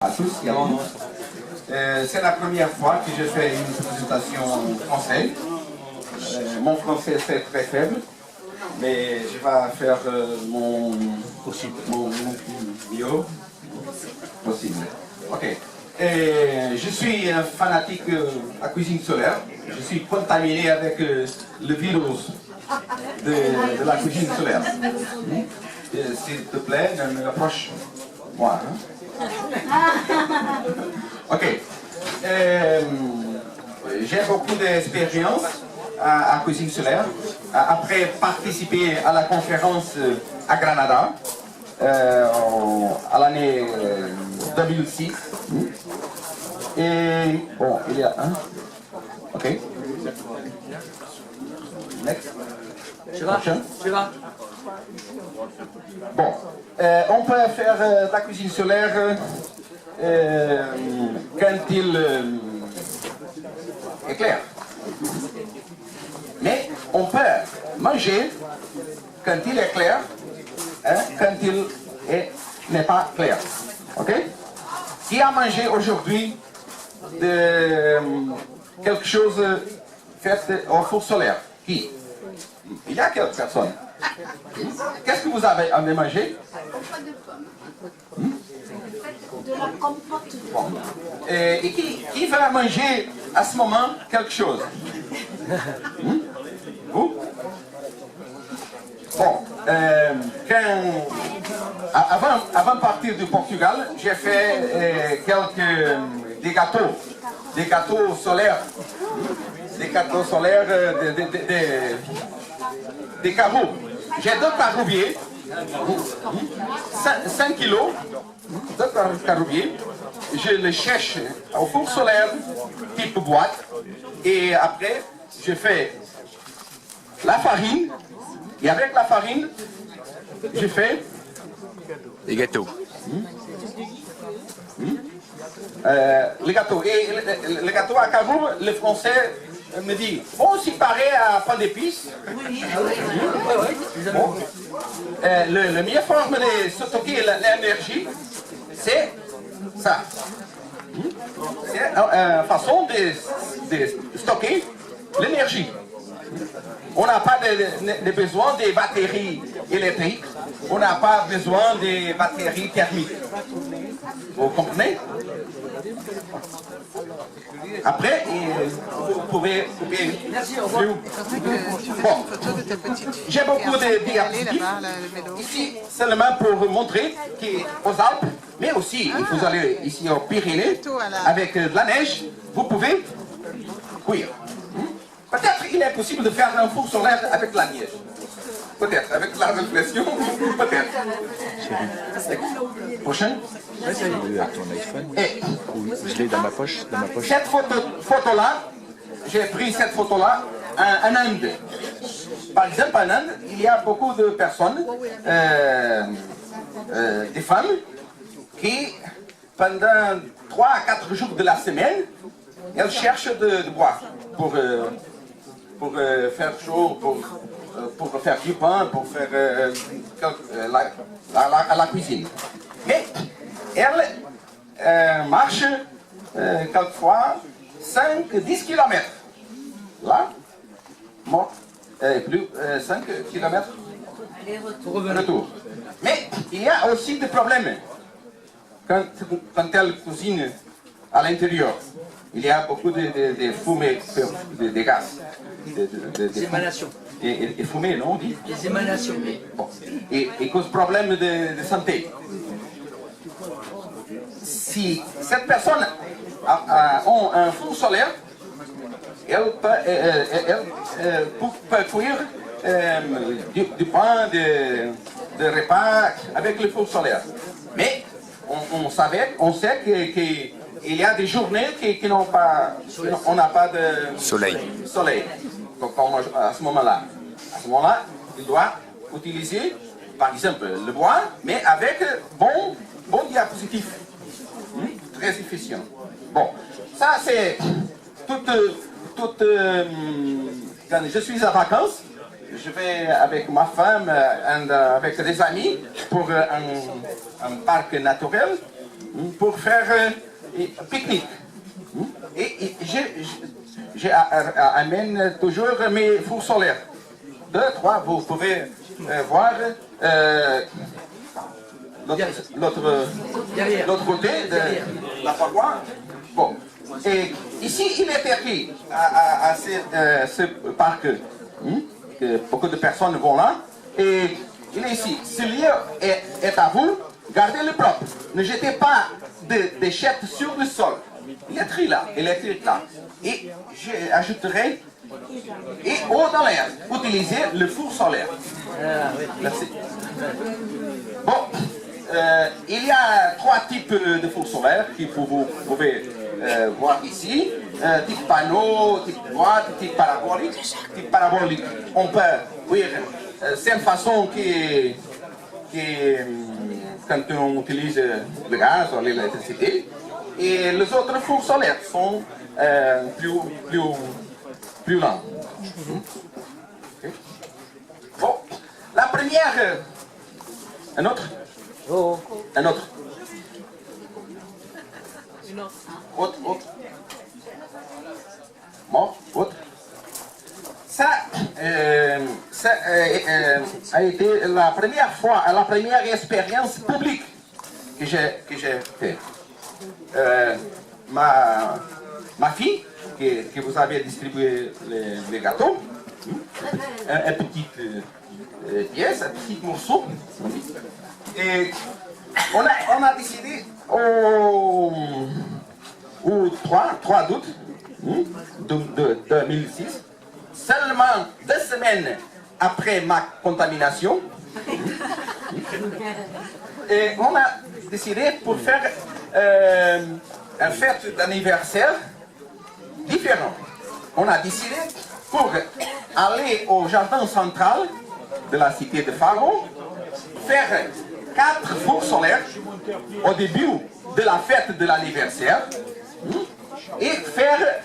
À tous, c'est la première fois que je fais une présentation française. Mon français c'est très faible, mais je vais faire mon mieux possible. Ok. Je suis un fanatique à cuisine solaire. Je suis contaminé avec le virus de la cuisine solaire. S'il te plaît, ne me rapproche moi. Ok. J'ai beaucoup d'expérience à cuisine solaire. Après participer à la conférence à Granada à l'année 2006. Et bon, il y a un. Ok. Next. Tu vas. Bon, on peut faire la cuisine solaire quand il est clair. Mais on peut manger quand il est clair, quand il n'est pas clair. Ok? Qui a mangé aujourd'hui de quelque chose fait au four solaire? Qui? Il y a quelques personnes. Qu'est-ce que vous avez mangé? Compote de pommes. De la compote de pommes. Et qui va manger à ce moment quelque chose? Vous? Bon, avant de partir du Portugal, j'ai fait des gâteaux solaires. Des gâteaux solaires, des carreaux. J'ai deux carroubiers, 5 kilos, deux carroubiers. Je les cherche au four solaire, type boîte. Et après, je fais la farine. Et avec la farine, je fais les gâteaux. Les gâteaux. Et le gâteau à carreaux, le français me dit, bon, c'est pareil à pain d'épices. Bon. La meilleure forme de stocker l'énergie, c'est ça. C'est une façon de stocker l'énergie. On n'a pas de besoin de batteries électriques, on n'a pas besoin de batteries thermiques. Vous comprenez? Après, vous pouvez couper. Bon, j'ai beaucoup de diapositives ici seulement pour vous montrer qu'aux Alpes, mais aussi vous allez ici aux Pyrénées avec de la neige, vous pouvez cuire. Peut-être il est possible de faire un four solaire avec la neige. Peut-être, avec la réflexion, peut-être. Prochain. Et je l'ai dans ma poche. Cette photo-là, j'ai pris cette photo-là en Inde. Par exemple, en Inde, il y a beaucoup de personnes, des femmes, qui, pendant 3 à 4 jours de la semaine, elles cherchent de boire pour faire chaud, pour faire du pain, pour faire la cuisine. Mais elles marchent quelquefois 5-10 km. Là, plus 5 km retour. Mais il y a aussi des problèmes quand elles cuisinent à l'intérieur. Il y a beaucoup de fumée, de gaz. Des émanations. Et fumée, non, on dit? Des émanations. Bon. Et cause problème de santé. Si cette personne a un four solaire, elle peut cuire du pain, de repas avec le four solaire. Mais on sait qu'il y a des journées qui n'ont pas, on n'a pas de soleil. Comme à ce moment-là. À ce moment-là, il doit utiliser, par exemple, le bois, mais avec bon diapositif. Très efficient. Bon, ça c'est quand je suis en vacances, je vais avec ma femme et avec des amis pour un parc naturel. pour faire pique-nique. Et j'amène toujours mes fours solaires. 2, 3, vous pouvez voir l'autre côté de la paroi. Bon. Et ici, il est écrit à ce parc que beaucoup de personnes vont là. Et il est ici. Ce lieu est à vous. Gardez-le propre. Ne jetez pas de déchets sur le sol. Il est écrit là. Et j'ajouterai et eau dans l'air. Utilisez le four solaire. Merci. Bon, il y a 3 types de fours solaires que vous pouvez voir ici. Type panneau, type boîte, type parabolique. Type parabolique, on peut voir, c'est une façon qui quand on utilise le gaz ou l'électricité. Et les autres fours solaires sont plus lents. Okay. Bon, la première... Un autre? Un autre? Autre? Bon, autre? Ça a été la première fois, la première expérience publique que j'ai fait. Ma fille, que vous avez distribué les gâteaux, un petit pièce, un petit morceau, et on a décidé au 3 août de 2006, seulement 2 semaines après ma contamination, et on a décidé pour faire une fête d'anniversaire différente. On a décidé pour aller au jardin central de la cité de Faro, faire 4 fours solaires au début de la fête de l'anniversaire et faire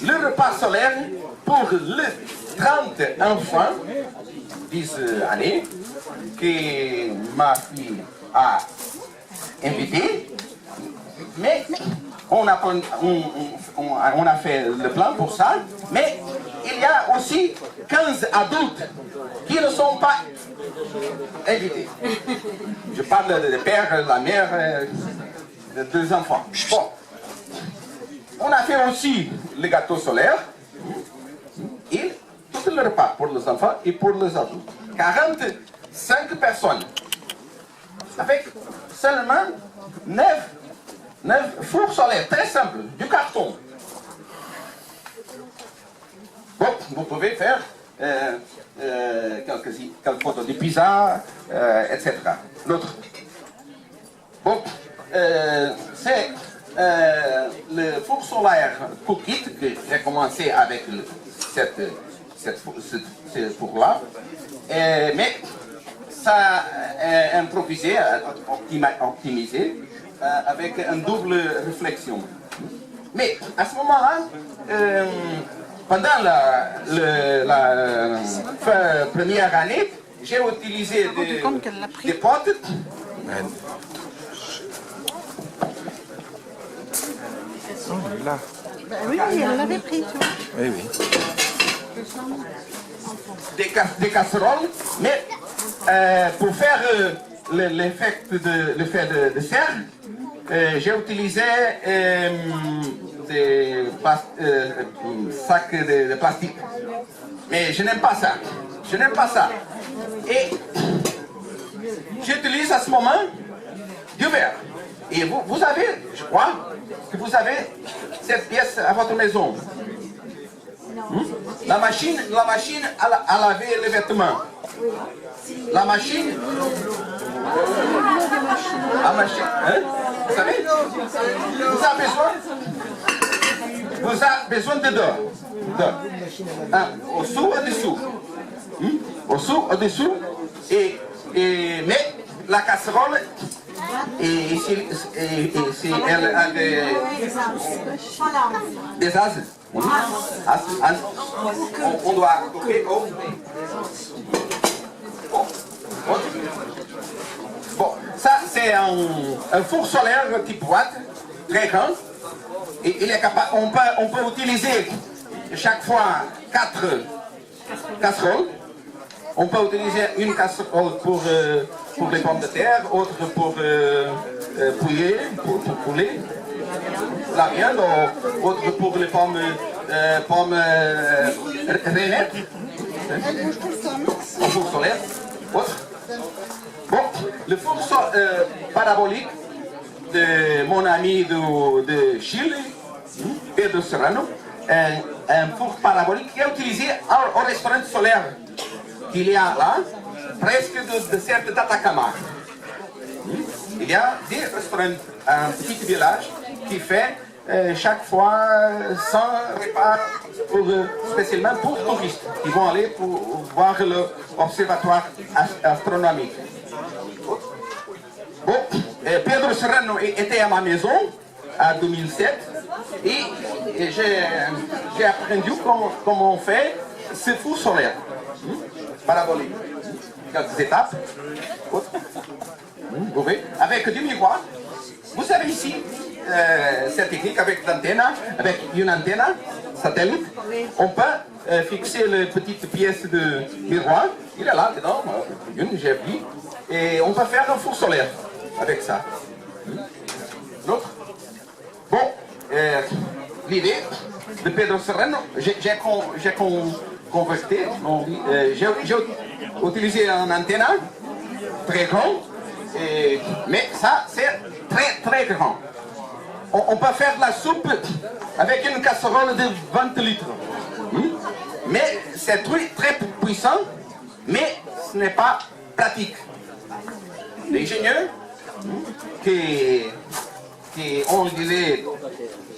le repas solaire pour les 30 enfants 10 années que ma fille a invité. Mais on a fait le plan pour ça, mais il y a aussi 15 adultes qui ne sont pas invités. Je parle du père, la mère, de 2 enfants. Bon. On a fait aussi le gâteau solaire et tout le repas pour les enfants et pour les adultes. 45 personnes avec seulement 9 fours solaires, très simple, du carton. Bon, vous pouvez faire quelques photos de pizza, etc. L'autre. Bon, c'est le four solaire Cookit que j'ai commencé avec ce four-là. Mais ça a improvisé, optimisé, avec une double réflexion. Mais à ce moment-là, pendant la première année, j'ai utilisé des potes. Là. Oui, elle l'avait pris, tu vois. Oui, oui. Des casseroles, mais pour faire l'effet de serre, j'ai utilisé des sacs de plastique. Mais je n'aime pas ça. Je n'aime pas ça. Et j'utilise à ce moment du verre. Et vous avez, je crois, que vous avez cette pièce à votre maison. La machine à laver les vêtements. La machine. Hein? Vous savez? Vous avez besoin de deux. Au-dessous, au-dessous. Au-dessous. Mais la casserole, si elle a des as. On doit couper. Bon, ça c'est c'est un four solaire type boîte, très grand. Et il est capable, on peut utiliser chaque fois 4 casseroles. On peut utiliser une casserole pour les pommes de terre, autre pour poulet, pour poulet, la viande, autre pour les pommes rainettes, un four solaire, autre. Bon, le four parabolique de mon ami de Chili, Pedro Serrano, un four parabolique qui est utilisé au restaurant solaire qu'il y a là, presque de certes d'Atacama. Il y a des restaurants, un petit village qui fait chaque fois 100 repas spécialement pour touristes qui vont aller pour voir l'observatoire astronomique. Bon, Pedro Serrano était à ma maison en 2007 et j'ai appris comment on fait ce four solaire parabolique. Quelques étapes. Vous voyez, avec du miroir. Vous avez ici cette technique avec une antenne satellite. On peut fixer les petites pièces de miroir. Il est là dedans, une j'ai pris. Et on peut faire un four solaire avec ça. L'autre. Bon, l'idée de Pedro Serrano, j'ai converti, j'ai utilisé un antenne très grand, mais ça c'est très très grand. On peut faire de la soupe avec une casserole de 20 litres. Mais c'est très puissant, mais ce n'est pas pratique. L'ingénieur qui ont l'idée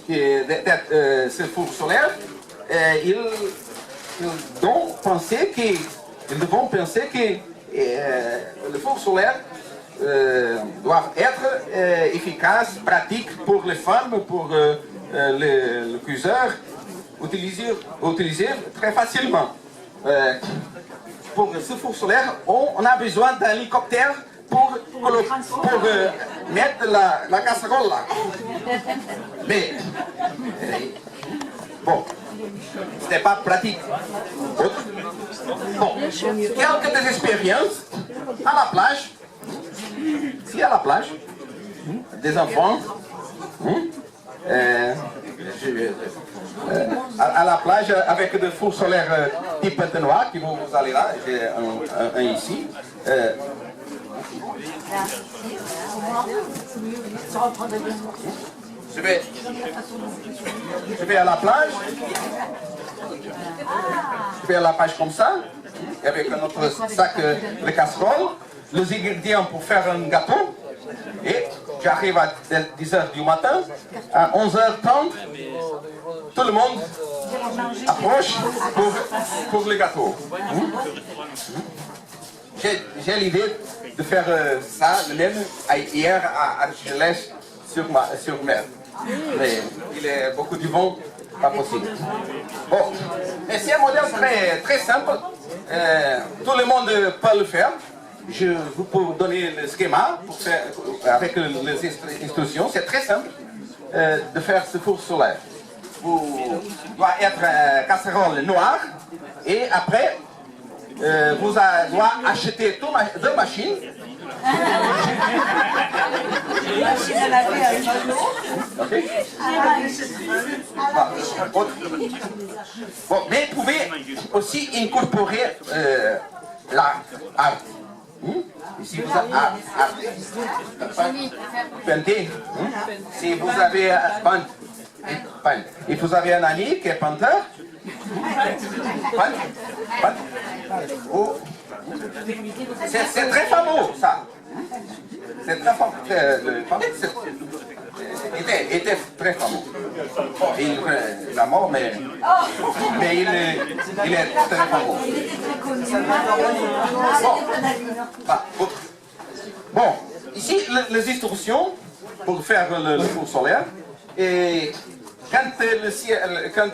de ce four solaire, ils devons penser que le four solaire doit être efficace, pratique pour les femmes, pour le cuiseur, utilisé très facilement. Pour ce four solaire, on a besoin d'un hélicoptère pour mettre la casserole là. Mais, bon, ce n'est pas pratique. Bon, quelques expériences à la plage. Si à la plage, des enfants, à la plage avec des fours solaires type Pentenois, qui vous allez là, j'ai un ici. Je vais à la plage. Je vais à la plage comme ça, avec notre sac de casserole, les ingrédients pour faire un gâteau. Et j'arrive à 10h du matin, à 11h30, tout le monde approche pour le gâteau. J'ai l'idée de faire ça, le même, hier à Argelès sur mer. Mais il est beaucoup du vent, pas possible. Bon, mais c'est un modèle très, très simple. Tout le monde peut le faire. Je vous donner le schéma pour faire, avec les instructions. C'est très simple de faire ce four solaire. Vous doit être casserole noire et après vous doit acheter deux machines. Okay. Bon, mais vous pouvez aussi incorporer l'art. Ici vous avez peinté. Si vous avez et vous avez un ami qui est peinteur, c'est très fameux ça. C'est très fameux. Était très fameux. Bon, il est mort, mais il est très fameux. Bon, ici les instructions pour faire le four solaire. Et quand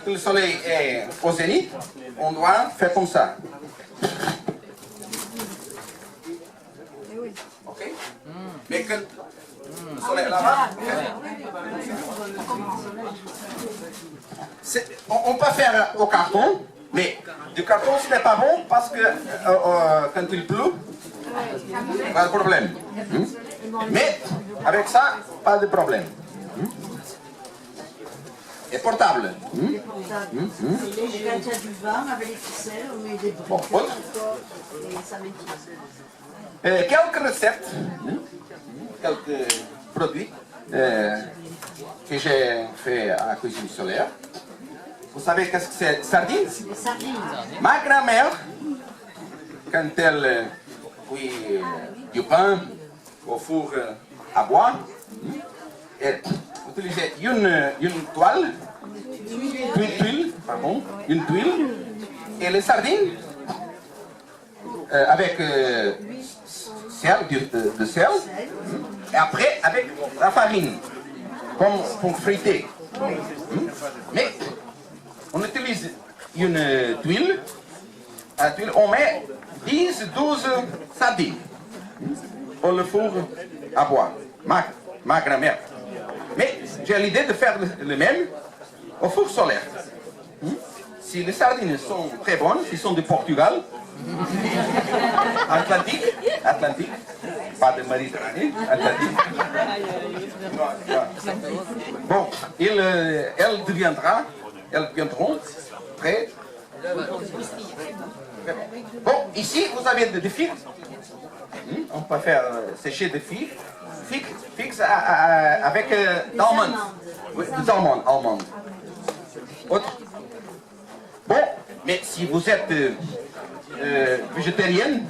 le soleil est au zénith, on doit faire comme ça. Ok? Mais quand le soleil est là-bas, on peut faire au carton, mais du carton ce n'est pas bon parce que quand il pleut, pas de problème. Mais avec ça, pas de problème. Et portable. Et quand il y a du vent, avec les ficelles, on met des briques. Bon, autre. Et ça maintient. Quelques recettes, quelques produits que j'ai fait à la cuisine solaire. Vous savez qu'est-ce que c'est? Sardines? Les sardines. Ma grand-mère, quand elle cuit du pain au four à bois, elle utilisait une toile, une tuile, et les sardines avec de sel, et après avec la farine, comme pour friter. Mais on utilise une tuile, on met 10-12 sardines dans le four à bois, ma grand-mère. Mais j'ai l'idée de faire le même au four solaire. Si les sardines sont très bonnes, s'ils sont de Portugal, Atlantique, pas de Méditerranée, Atlantique. Bon, elles deviendront très. Bon, ici vous avez des figues. On peut faire sécher des figues. Figues avec d'almondes. Oui, des almondes. Autre. Bon, mais si vous êtes végétarienne,